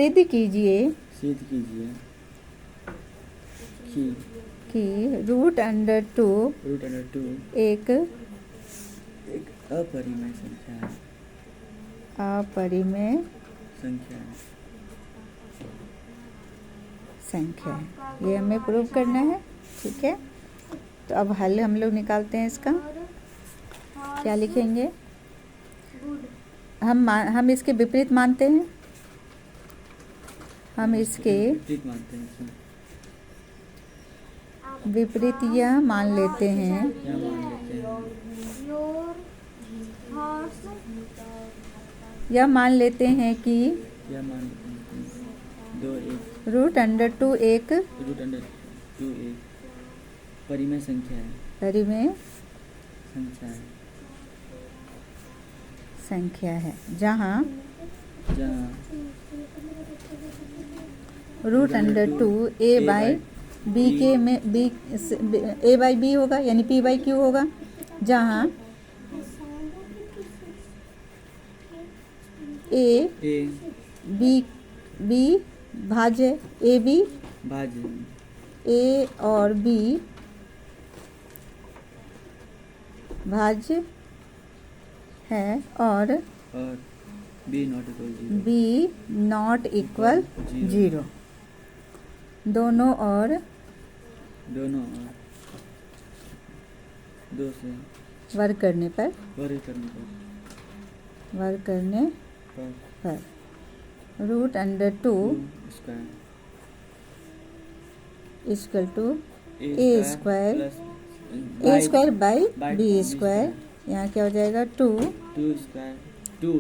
सिद्ध कीजिए सिद्ध कीजिए कि रूट अंडर टू एक अपरिमेय संख्या है। ये हमें प्रूव करना है। ठीक है, तो अब हल हम लोग निकालते हैं इसका। क्या लिखेंगे? हम इसके विपरीत मानते हैं। हम इसके विपरीत यह मान लेते हैं कि रूट अंडर टू एक परिमेय संख्या है। जहाँ root under two a by b के में बी ए बाई बी होगा, यानी पी बाई क्यू होगा। जहाँ ए बी भाज्य ए बी ए और बी भाज्य है और बी नॉट इक्वल जीरो। दोनों और दो से वर्ग करने पर root under two equal to a square by b square. यहाँ क्या हो जाएगा?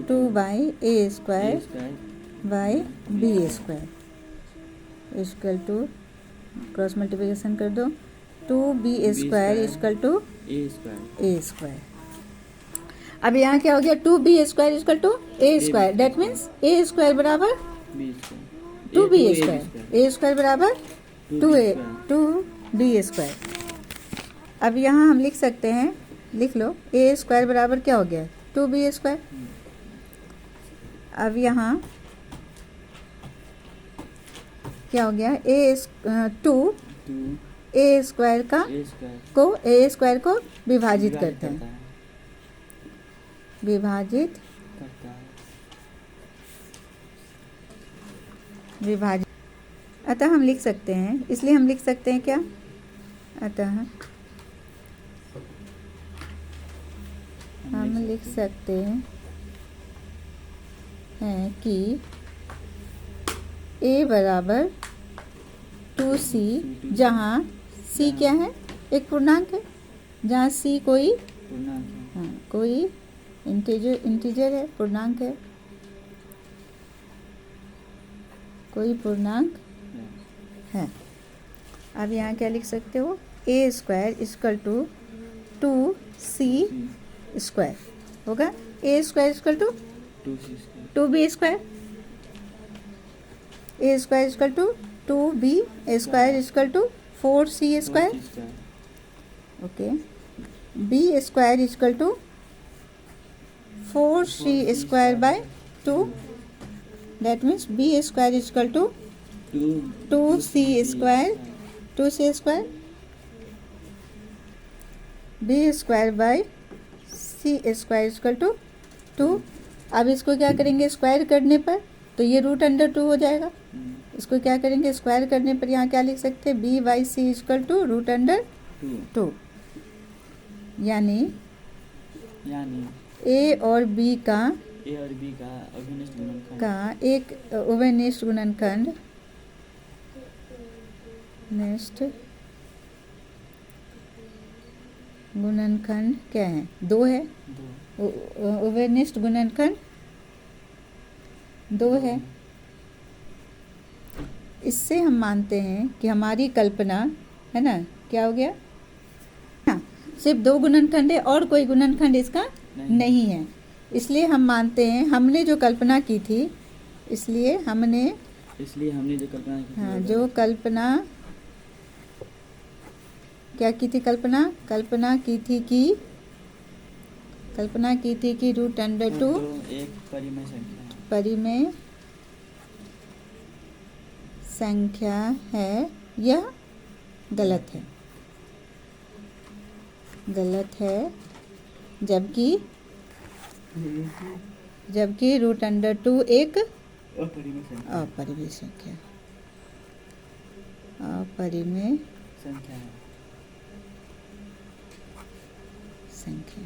Two by a square by b square equal to, cross multiplication कर दो, 2b square equal to a square. अब यहाँ क्या हो गया? 2b square equal to a square. That means a square बराबर 2b स्क्वायर, ए स्क्वायर बराबर 2b square. अब यहाँ हम लिख सकते हैं, लिख लो, ए स्क्वायर बराबर क्या हो गया? 2b square. अब यहाँ क्या हो गया? ए स्क्वायर को विभाजित करता है, विभाजित। अतः हम लिख सकते हैं, इसलिए हम लिख सकते हैं क्या? अतः हम लिख सकते हैं कि a बराबर 2c, जहाँ c क्या है? एक पूर्णांक है। जहाँ c कोई इंटीजर है, पूर्णांक है, कोई पूर्णांक है। अब यहाँ क्या लिख सकते हो? A square equal to 2c square होगा। A square equal to 2b square, a square equal to 2b square equal to 4c square. Okay, b square equal to 4c square by 2। That means b square equal to 2c square b square by c square equal to 2। अब इसको क्या करेंगे? Square करने पर तो ये root under 2 हो जाएगा। इसको क्या करेंगे? स्क्वायर करने पर यहाँ क्या लिख सकते हैं? b by c equal to root under 2। यानी a और b का एक उभयनिष्ठ गुणनखंड क्या है? 2 है। उभयनिष्ठ गुणनखंड 2 है। इससे हम मानते हैं कि हमारी कल्पना है ना, क्या हो गया? सिर्फ 2 गुणनखंड है और कोई गुणनखंड इसका नहीं है। इसलिए हम मानते हैं, हमने जो कल्पना की थी, इसलिए हमने जो कल्पना क्या की थी? कल्पना की थी कि रूट अंडर 2 एक परिमेय संख्या है, यह गलत है, गलत है, जबकि √2 एक अपरिमेय संख्या, अपरिमेय संख्या है। संख्या।